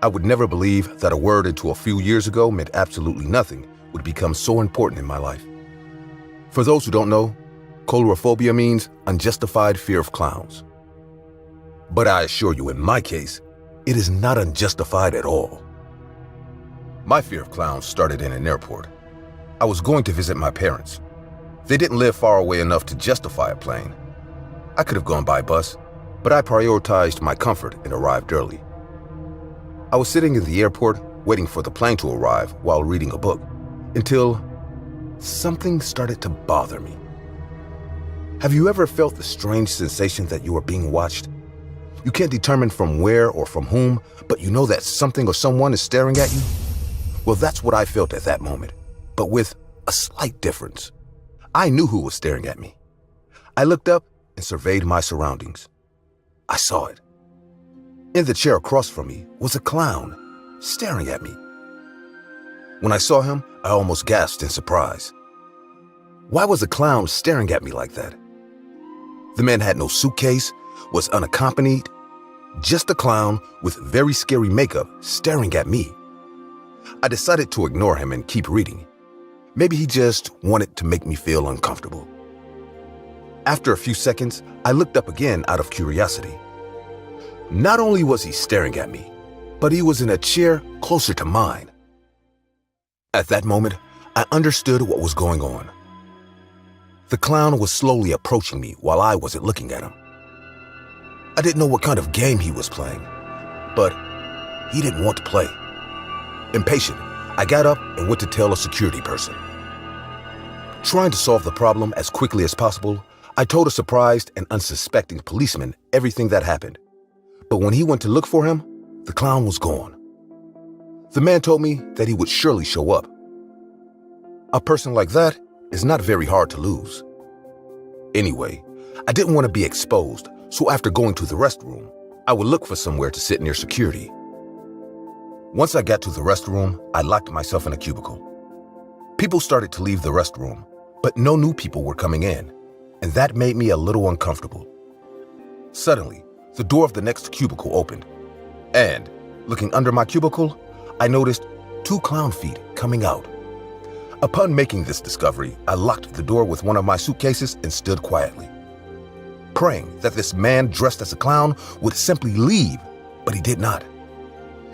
I would never believe that a word until a few years ago meant absolutely nothing would become so important in my life. For those who don't know, coulrophobia means unjustified fear of clowns. But I assure you, in my case, it is not unjustified at all. My fear of clowns started in an airport. I was going to visit my parents. They didn't live far away enough to justify a plane. I could have gone by bus, but I prioritized my comfort and arrived early. I was sitting in the airport waiting for the plane to arrive while reading a book until something started to bother me. Have you ever felt the strange sensation that you are being watched? You can't determine from where or from whom, but you know that something or someone is staring at you? Well, that's what I felt at that moment, but with a slight difference. I knew who was staring at me. I looked up and surveyed my surroundings. I saw it. In the chair across from me was a clown, staring at me. When I saw him, I almost gasped in surprise. Why was a clown staring at me like that? The man had no suitcase, was unaccompanied, just a clown with very scary makeup staring at me. I decided to ignore him and keep reading. Maybe he just wanted to make me feel uncomfortable. After a few seconds, I looked up again out of curiosity. Not only was he staring at me, but he was in a chair closer to mine. At that moment, I understood what was going on. The clown was slowly approaching me while I wasn't looking at him. I didn't know what kind of game he was playing, but he didn't want to play. Impatient, I got up and went to tell a security person. Trying to solve the problem as quickly as possible, I told a surprised and unsuspecting policeman everything that happened. But when he went to look for him, the clown was gone. The man told me that he would surely show up. A person like that is not very hard to lose. Anyway, I didn't want to be exposed, so after going to the restroom, I would look for somewhere to sit near security. Once I got to the restroom, I locked myself in a cubicle. People started to leave the restroom, but no new people were coming in, and that made me a little uncomfortable. Suddenly, the door of the next cubicle opened, and, looking under my cubicle, I noticed 2 clown feet coming out. Upon making this discovery, I locked the door with one of my suitcases and stood quietly, praying that this man dressed as a clown would simply leave, but he did not.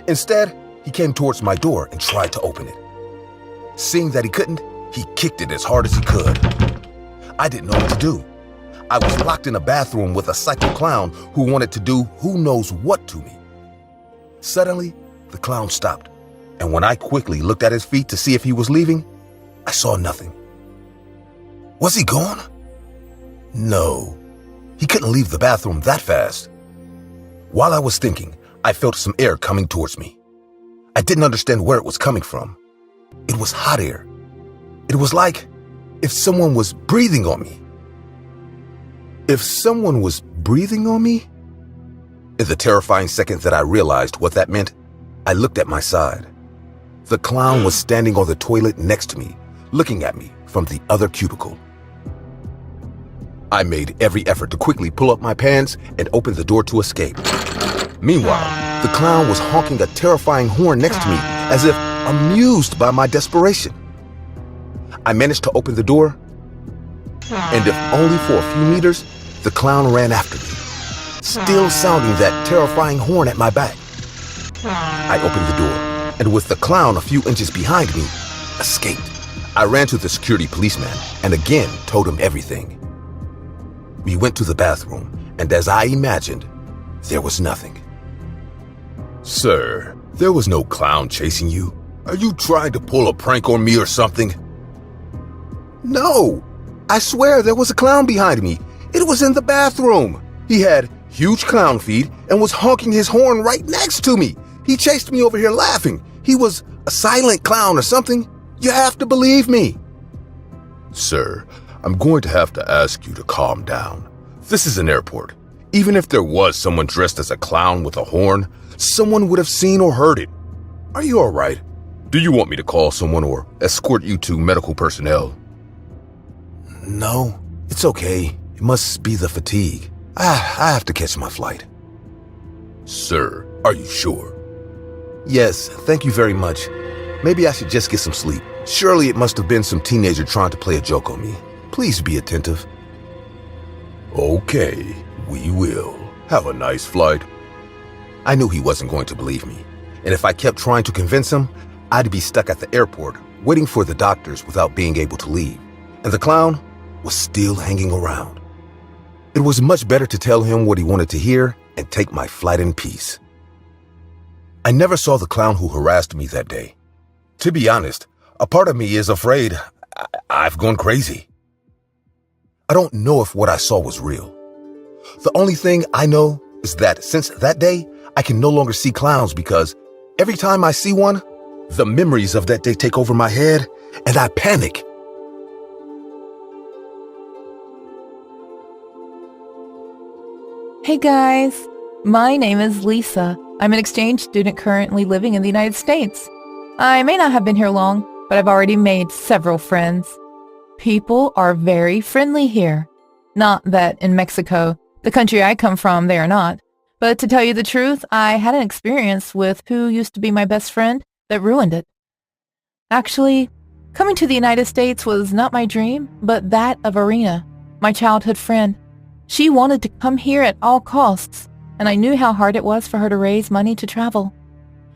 Instead, he came towards my door and tried to open it. Seeing that he couldn't, he kicked it as hard as he could. I didn't know what to do. I was locked in a bathroom with a psycho clown who wanted to do who knows what to me. Suddenly, the clown stopped, and when I quickly looked at his feet to see if he was leaving, I saw nothing. Was he gone? No, he couldn't leave the bathroom that fast. While I was thinking, I felt some air coming towards me. I didn't understand where it was coming from. It was hot air. It was like if someone was breathing on me. If someone was breathing on me? In the terrifying second that I realized what that meant, I looked at my side. The clown was standing on the toilet next to me, looking at me from the other cubicle. I made every effort to quickly pull up my pants and open the door to escape. Meanwhile, the clown was honking a terrifying horn next to me, as if amused by my desperation. I managed to open the door, and if only for a few meters, the clown ran after me, still sounding that terrifying horn at my back. I opened the door, and with the clown a few inches behind me, escaped. I ran to the security policeman and again told him everything. We went to the bathroom, and as I imagined, there was nothing. Sir, there was no clown chasing you. Are you trying to pull a prank on me or something? No, I swear there was a clown behind me. It was in the bathroom. He had huge clown feet and was honking his horn right next to me. He chased me over here laughing. He was a silent clown or something. You have to believe me. Sir, I'm going to have to ask you to calm down. This is an airport. Even if there was someone dressed as a clown with a horn, someone would have seen or heard it. Are you all right? Do you want me to call someone or escort you to medical personnel? No, it's okay. It must be the fatigue. I have to catch my flight. Sir, are you sure? Yes, thank you very much. Maybe I should just get some sleep. Surely it must have been some teenager trying to play a joke on me. Please be attentive. Okay, we will. Have a nice flight. I knew he wasn't going to believe me, and if I kept trying to convince him, I'd be stuck at the airport, waiting for the doctors without being able to leave. And the clown was still hanging around. It was much better to tell him what he wanted to hear and take my flight in peace. I never saw the clown who harassed me that day. To be honest, a part of me is afraid I've gone crazy. I don't know if what I saw was real. The only thing I know is that since that day, I can no longer see clowns because every time I see one, the memories of that day take over my head and I panic. Hey guys, my name is Lisa. I'm an exchange student currently living in the United States. I may not have been here long, but I've already made several friends. People are very friendly here. Not that in Mexico, the country I come from, they are not. But to tell you the truth, I had an experience with who used to be my best friend that ruined it. Actually, coming to the United States was not my dream, but that of Irina, my childhood friend. She wanted to come here at all costs, and I knew how hard it was for her to raise money to travel.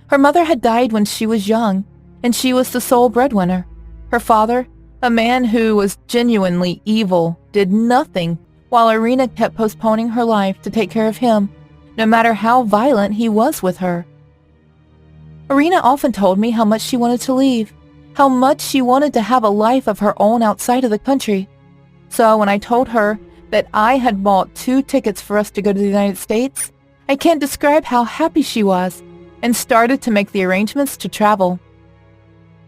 Her mother had died when she was young, and she was the sole breadwinner. Her father, a man who was genuinely evil, did nothing while Irina kept postponing her life to take care of him, no matter how violent he was with her. Irina often told me how much she wanted to leave, how much she wanted to have a life of her own outside of the country. So when I told her that I had bought 2 tickets for us to go to the United States, I can't describe how happy she was, and started to make the arrangements to travel.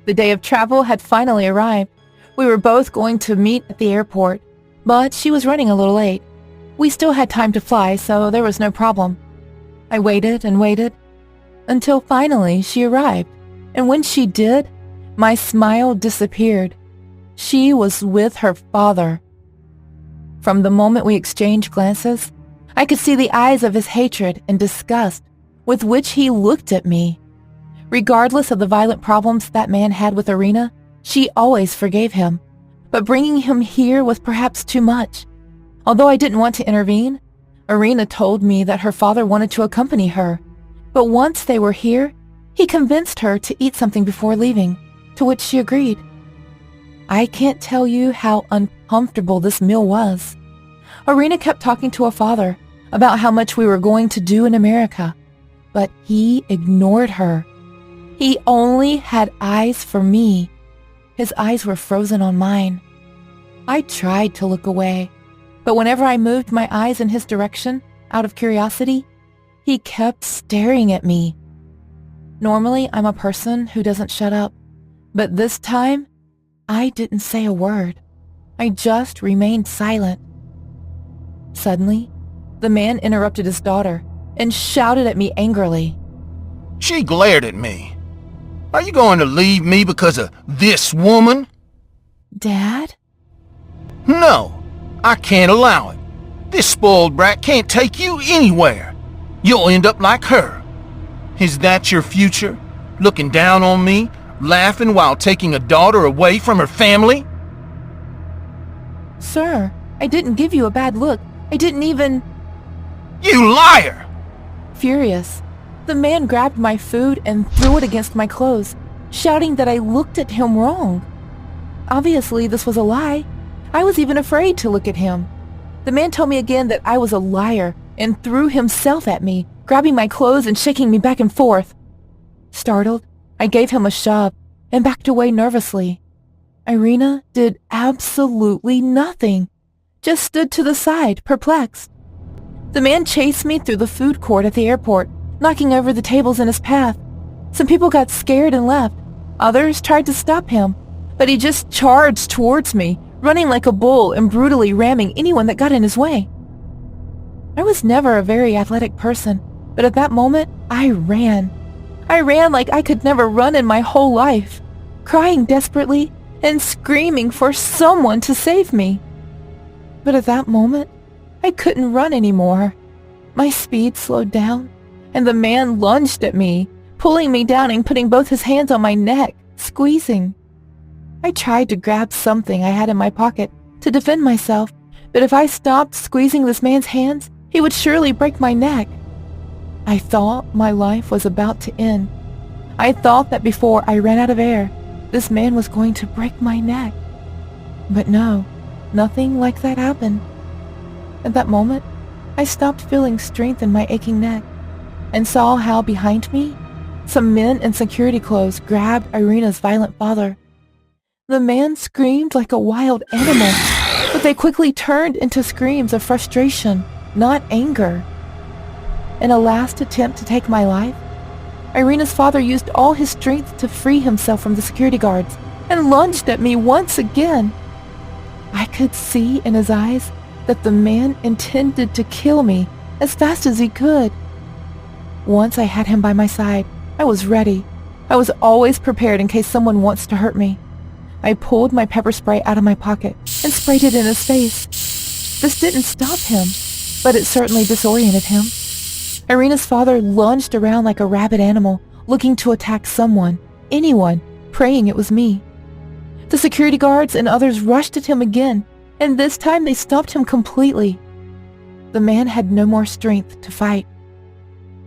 The day of travel had finally arrived. We were both going to meet at the airport, but she was running a little late. We still had time to fly, so there was no problem. I waited and waited until finally she arrived, and when she did, my smile disappeared. She was with her father. From the moment we exchanged glances, I could see the eyes of his hatred and disgust with which he looked at me. Regardless of the violent problems that man had with Irina, she always forgave him. But bringing him here was perhaps too much. Although I didn't want to intervene, Irina told me that her father wanted to accompany her. But once they were here, he convinced her to eat something before leaving, to which she agreed. I can't tell you how uncomfortable this meal was. Irina kept talking to her father about how much we were going to do in America, but he ignored her. He only had eyes for me. His eyes were frozen on mine. I tried to look away, but whenever I moved my eyes in his direction, out of curiosity, he kept staring at me. Normally, I'm a person who doesn't shut up, but this time, I didn't say a word. I just remained silent. Suddenly, the man interrupted his daughter and shouted at me angrily. She glared at me. Are you going to leave me because of this woman? Dad? No, I can't allow it. This spoiled brat can't take you anywhere. You'll end up like her. Is that your future? Looking down on me, laughing while taking a daughter away from her family? Sir, I didn't give you a bad look. I didn't even... You liar! Furious, the man grabbed my food and threw it against my clothes, shouting that I looked at him wrong. Obviously, this was a lie. I was even afraid to look at him. The man told me again that I was a liar and threw himself at me, grabbing my clothes and shaking me back and forth. Startled, I gave him a shove and backed away nervously. Irina did absolutely nothing, just stood to the side, perplexed. The man chased me through the food court at the airport, knocking over the tables in his path. Some people got scared and left. Others tried to stop him, but he just charged towards me, running like a bull and brutally ramming anyone that got in his way. I was never a very athletic person, but at that moment, I ran. I ran like I could never run in my whole life, crying desperately and screaming for someone to save me. But at that moment, I couldn't run anymore. My speed slowed down, and the man lunged at me, pulling me down and putting both his hands on my neck, squeezing. I tried to grab something I had in my pocket to defend myself, but if I stopped squeezing this man's hands, he would surely break my neck. I thought my life was about to end. I thought that before I ran out of air, this man was going to break my neck. But no, nothing like that happened. At that moment, I stopped feeling strength in my aching neck and saw how behind me, some men in security clothes grabbed Irina's violent father. The man screamed like a wild animal, but they quickly turned into screams of frustration, not anger. In a last attempt to take my life, Irina's father used all his strength to free himself from the security guards and lunged at me once again. I could see in his eyes that the man intended to kill me as fast as he could. Once I had him by my side, I was ready. I was always prepared in case someone wants to hurt me. I pulled my pepper spray out of my pocket and sprayed it in his face. This didn't stop him, but it certainly disoriented him. Irina's father lunged around like a rabid animal, looking to attack someone, anyone, praying it was me. The security guards and others rushed at him again, and this time they stopped him completely. The man had no more strength to fight.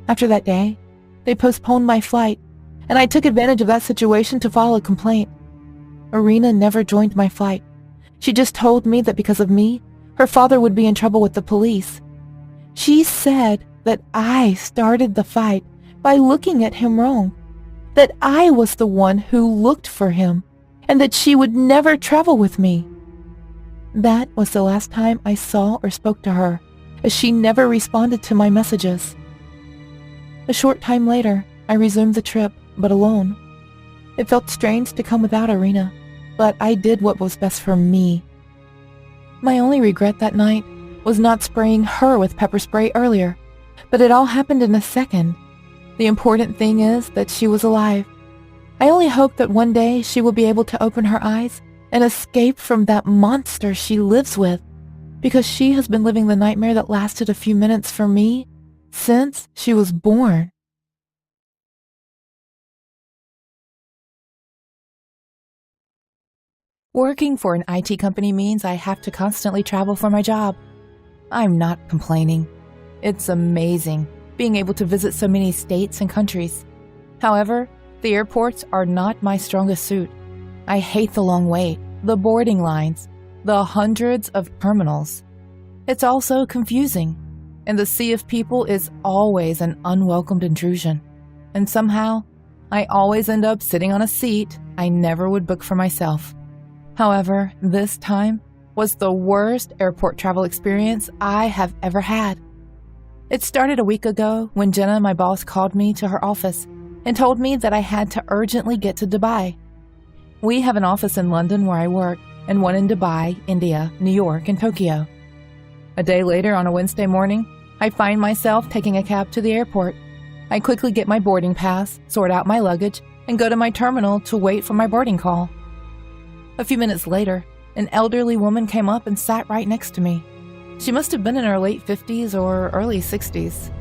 After that day, they postponed my flight, and I took advantage of that situation to file a complaint. Irina never joined my flight. She just told me that because of me, her father would be in trouble with the police. She said that I started the fight by looking at him wrong, that I was the one who looked for him, and that she would never travel with me. That was the last time I saw or spoke to her, as she never responded to my messages. A short time later, I resumed the trip, but alone. It felt strange to come without Irina, but I did what was best for me. My only regret that night was not spraying her with pepper spray earlier, but it all happened in a second. The important thing is that she was alive. I only hope that one day she will be able to open her eyes and escape from that monster she lives with, because she has been living the nightmare that lasted a few minutes for me since she was born. Working for an IT company means I have to constantly travel for my job. I'm not complaining. It's amazing being able to visit so many states and countries. However, the airports are not my strongest suit. I hate the long wait, the boarding lines, the hundreds of terminals. It's also confusing, and the sea of people is always an unwelcomed intrusion. And somehow, I always end up sitting on a seat I never would book for myself. However, this time was the worst airport travel experience I have ever had. It started a week ago when Jenna, my boss, called me to her office and told me that I had to urgently get to Dubai. We have an office in London where I work and one in Dubai, India, New York, and Tokyo. A day later, on a Wednesday morning, I find myself taking a cab to the airport. I quickly get my boarding pass, sort out my luggage, and go to my terminal to wait for my boarding call. A few minutes later, an elderly woman came up and sat right next to me. She must have been in her late 50s or early 60s.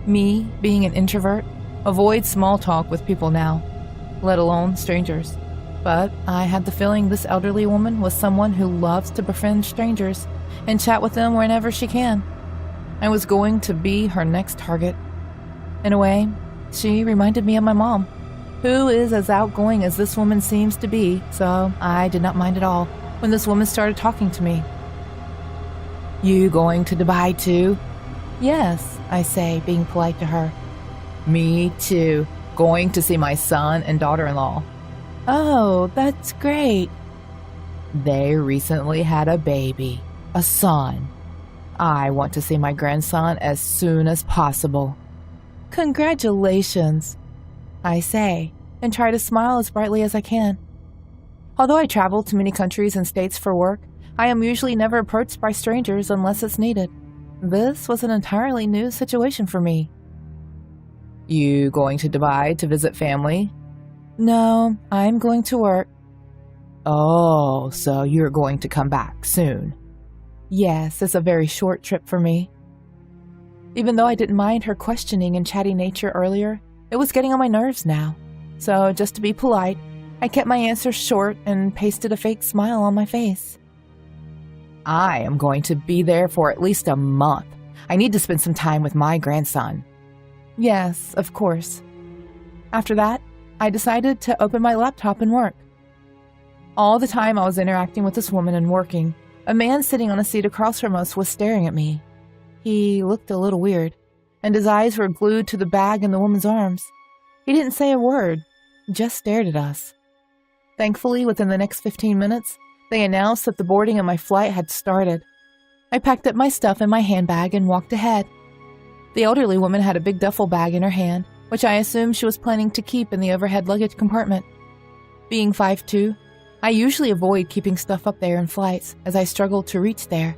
Me, being an introvert, avoid small talk with people now, let alone strangers. But I had the feeling this elderly woman was someone who loves to befriend strangers and chat with them whenever she can. I was going to be her next target. In a way, she reminded me of my mom, who is as outgoing as this woman seems to be, so I did not mind at all when this woman started talking to me. "You going to Dubai too?" "Yes," I say, being polite to her. "Me too. Going to see my son and daughter-in-law." "Oh, that's great." "They recently had a baby, a son. I want to see my grandson as soon as possible." "Congratulations," I say, and try to smile as brightly as I can. Although I travel to many countries and states for work, I am usually never approached by strangers unless it's needed. This was an entirely new situation for me. "You going to Dubai to visit family?" "No, I'm going to work." "Oh, so you're going to come back soon?" "Yes, it's a very short trip for me." Even though I didn't mind her questioning and chatty nature earlier, It was getting on my nerves now. So, just to be polite, I kept my answers short and pasted a fake smile on my face. I am going to be there for at least a month. I need to spend some time with my grandson. Yes, of course. After that, I decided to open my laptop and work. All the time I was interacting with this woman and working, a man sitting on a seat across from us was staring at me. He looked a little weird, and his eyes were glued to the bag in the woman's arms. He didn't say a word, just stared at us. Thankfully, within the next 15 minutes, they announced that the boarding of my flight had started. I packed up my stuff in my handbag and walked ahead. The elderly woman had a big duffel bag in her hand, which I assumed she was planning to keep in the overhead luggage compartment. Being 5'2", I usually avoid keeping stuff up there in flights, as I struggled to reach there.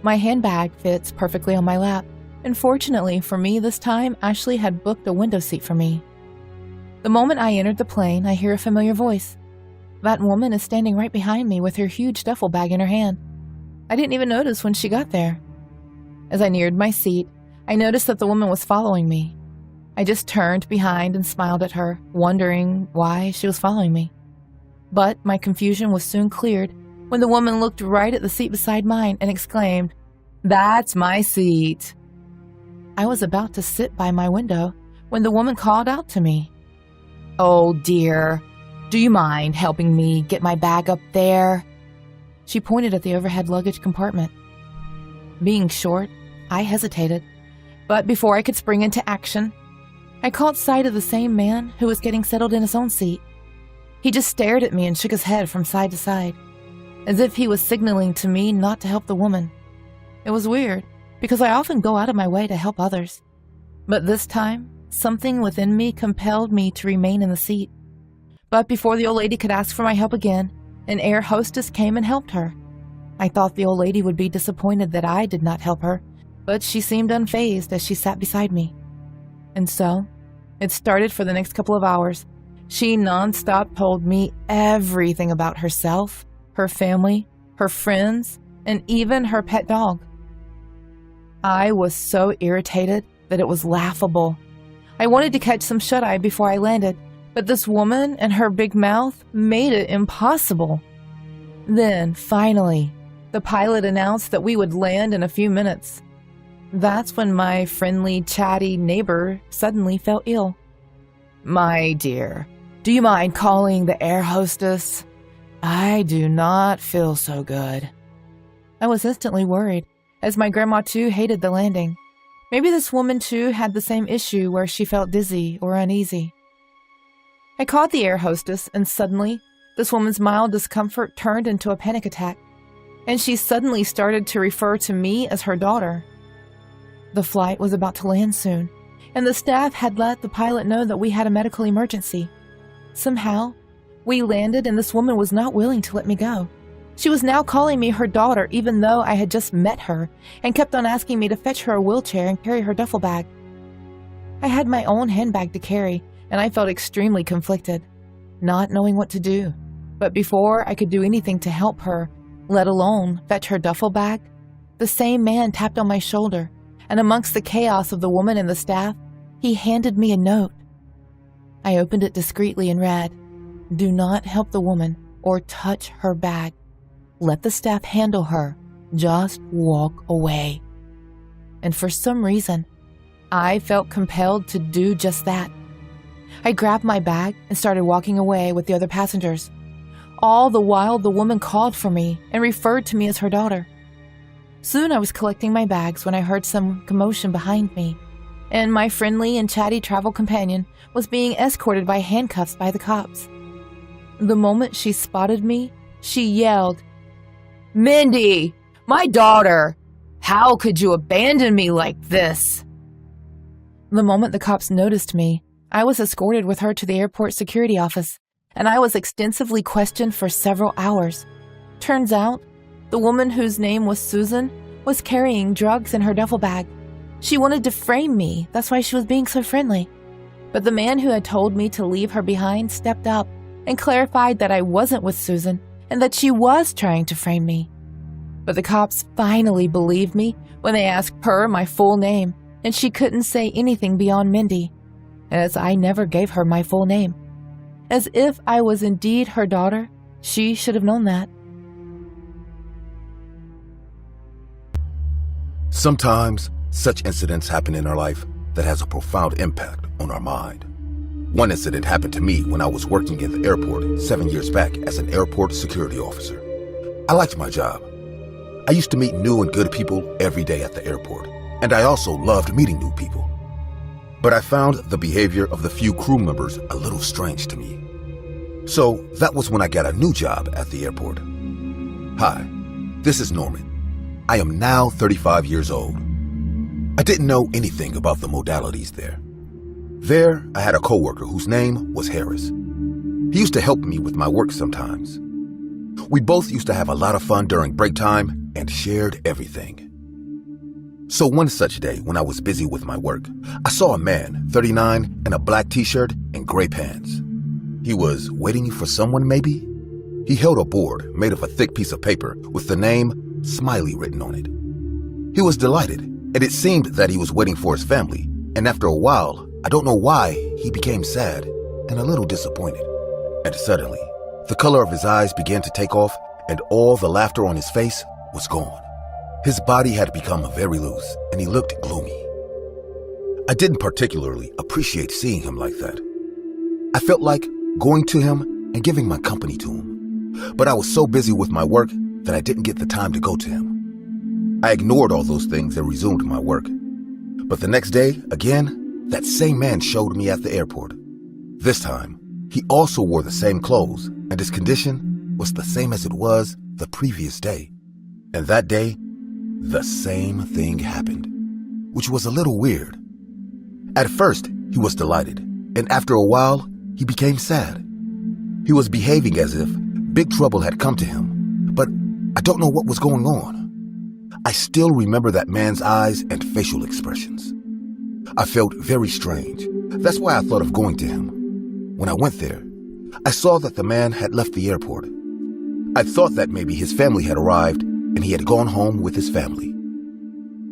My handbag fits perfectly on my lap, and fortunately for me this time, Ashley had booked a window seat for me. The moment I entered the plane, I hear a familiar voice. That woman is standing right behind me with her huge duffel bag in her hand. I didn't even notice when she got there. As I neared my seat, I noticed that the woman was following me. I just turned behind and smiled at her, wondering why she was following me. But my confusion was soon cleared when the woman looked right at the seat beside mine and exclaimed, "That's my seat." I was about to sit by my window when the woman called out to me, "Oh dear, do you mind helping me get my bag up there?" She pointed at the overhead luggage compartment. Being short, I hesitated, but before I could spring into action, I caught sight of the same man who was getting settled in his own seat. He just stared at me and shook his head from side to side, as if he was signaling to me not to help the woman. It was weird, because I often go out of my way to help others. But this time, something within me compelled me to remain in the seat. But before the old lady could ask for my help again, an air hostess came and helped her. I thought the old lady would be disappointed that I did not help her, but she seemed unfazed as she sat beside me. And so, it started for the next couple of hours. She nonstop told me everything about herself, her family, her friends, and even her pet dog. I was so irritated that it was laughable. I wanted to catch some shut-eye before I landed, but this woman and her big mouth made it impossible. Then, finally, the pilot announced that we would land in a few minutes. That's when my friendly, chatty neighbor suddenly fell ill. "My dear, do you mind calling the air hostess? I do not feel so good." I was instantly worried, as my grandma too hated the landing. Maybe this woman too had the same issue where she felt dizzy or uneasy. I called the air hostess, and suddenly, this woman's mild discomfort turned into a panic attack, and she suddenly started to refer to me as her daughter. The flight was about to land soon, and the staff had let the pilot know that we had a medical emergency. Somehow, we landed and this woman was not willing to let me go. She was now calling me her daughter even though I had just met her, and kept on asking me to fetch her a wheelchair and carry her duffel bag. I had my own handbag to carry, and I felt extremely conflicted, not knowing what to do. But before I could do anything to help her, let alone fetch her duffel bag, the same man tapped on my shoulder, and amongst the chaos of the woman and the staff, he handed me a note. I opened it discreetly and read, "Do not help the woman or touch her bag. Let the staff handle her. Just walk away." And for some reason, I felt compelled to do just that. I grabbed my bag and started walking away with the other passengers. All the while, the woman called for me and referred to me as her daughter. Soon I was collecting my bags when I heard some commotion behind me, and my friendly and chatty travel companion was being escorted by handcuffs by the cops. The moment she spotted me, she yelled, "Mindy, my daughter! How could you abandon me like this?" The moment the cops noticed me, I was escorted with her to the airport security office, and I was extensively questioned for several hours. Turns out, the woman whose name was Susan was carrying drugs in her duffel bag. She wanted to frame me, that's why she was being so friendly. But the man who had told me to leave her behind stepped up and clarified that I wasn't with Susan and that she was trying to frame me. But the cops finally believed me when they asked her my full name, and she couldn't say anything beyond Mindy. as I never gave her my full name. As if I was indeed her daughter, she should have known that. Sometimes, such incidents happen in our life that has a profound impact on our mind. One incident happened to me when I was working at the airport 7 years back as an airport security officer. I liked my job. I used to meet new and good people every day at the airport, and I also loved meeting new people. But I found the behavior of the few crew members a little strange to me. So that was when I got a new job at the airport. Hi, this is Norman. I am now 35 years old. I didn't know anything about the modalities there. There, I had a coworker whose name was Harris. He used to help me with my work sometimes. We both used to have a lot of fun during break time and shared everything. So one such day when I was busy with my work, I saw a man, 39, in a black t-shirt and gray pants. He was waiting for someone maybe? He held a board made of a thick piece of paper with the name Smiley written on it. He was delighted, and it seemed that he was waiting for his family, and after a while, I don't know why, he became sad and a little disappointed. And suddenly, the color of his eyes began to take off, and all the laughter on his face was gone. His body had become very loose, and he looked gloomy. I didn't particularly appreciate seeing him like that. I felt like going to him and giving my company to him, but I was so busy with my work that I didn't get the time to go to him. I ignored all those things and resumed my work. But the next day, again, that same man showed me at the airport. This time, he also wore the same clothes, and his condition was the same as it was the previous day. And that day, the same thing happened, which was a little weird. At first, he was delighted, and after a while, he became sad. He was behaving as if big trouble had come to him, but I don't know what was going on. I still remember that man's eyes and facial expressions. I felt very strange. That's why I thought of going to him. When I went there, I saw that the man had left the airport. I thought that maybe his family had arrived and he had gone home with his family.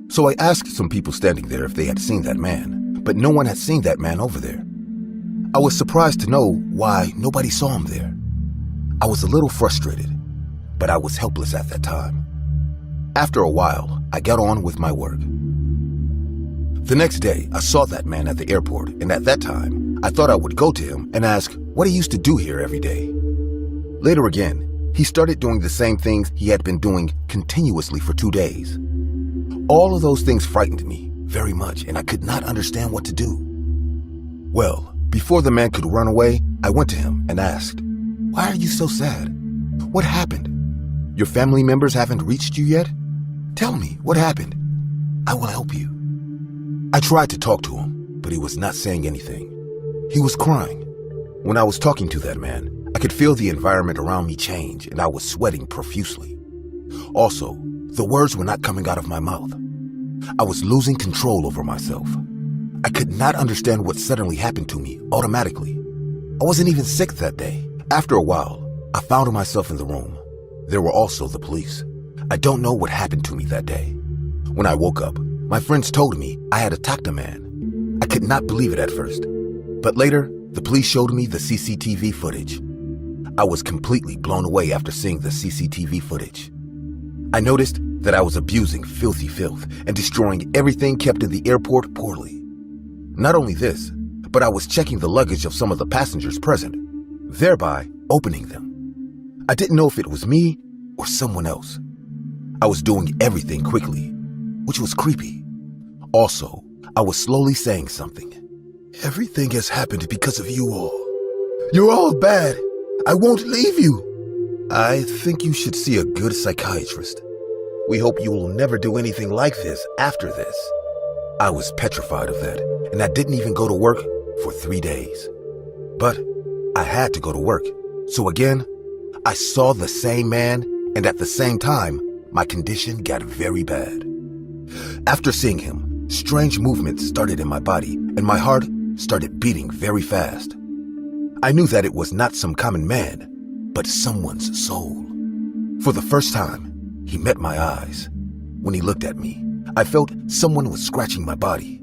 So I asked some people standing there if they had seen that man, but no one had seen that man over there. I was surprised to know why nobody saw him there. I was a little frustrated, but I was helpless at that time. After a while, I got on with my work. The next day, I saw that man at the airport, and at that time, I thought I would go to him and ask what he used to do here every day. Later again, he started doing the same things he had been doing continuously for 2 days. All of those things frightened me very much, and I could not understand what to do. Well, before the man could run away, I went to him and asked, "Why are you so sad? What happened? Your family members haven't reached you yet? Tell me, what happened? I will help you." I tried to talk to him, but he was not saying anything. He was crying. When I was talking to that man, I could feel the environment around me change, and I was sweating profusely. Also, the words were not coming out of my mouth. I was losing control over myself. I could not understand what suddenly happened to me automatically. I wasn't even sick that day. After a while, I found myself in the room. There were also the police. I don't know what happened to me that day. When I woke up, my friends told me I had attacked a man. I could not believe it at first. But later, the police showed me the CCTV footage. I was completely blown away after seeing the CCTV footage. I noticed that I was abusing filthy filth and destroying everything kept in the airport poorly. Not only this, but I was checking the luggage of some of the passengers present, thereby opening them. I didn't know if it was me or someone else. I was doing everything quickly, which was creepy. Also, I was slowly saying something. "Everything has happened because of you all. You're all bad. I won't leave you. I think you should see a good psychiatrist. We hope you will never do anything like this after this." I was petrified of that, and I didn't even go to work for 3 days. But I had to go to work, so again, I saw the same man, and at the same time, my condition got very bad. After seeing him, strange movements started in my body, and my heart started beating very fast. I knew that it was not some common man, but someone's soul. For the first time, he met my eyes. When he looked at me, I felt someone was scratching my body.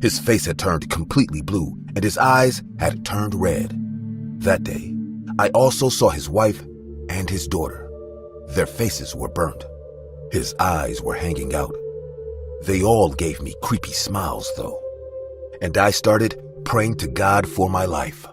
His face had turned completely blue, and his eyes had turned red. That day, I also saw his wife and his daughter. Their faces were burnt. His eyes were hanging out. They all gave me creepy smiles, though. And I started praying to God for my life.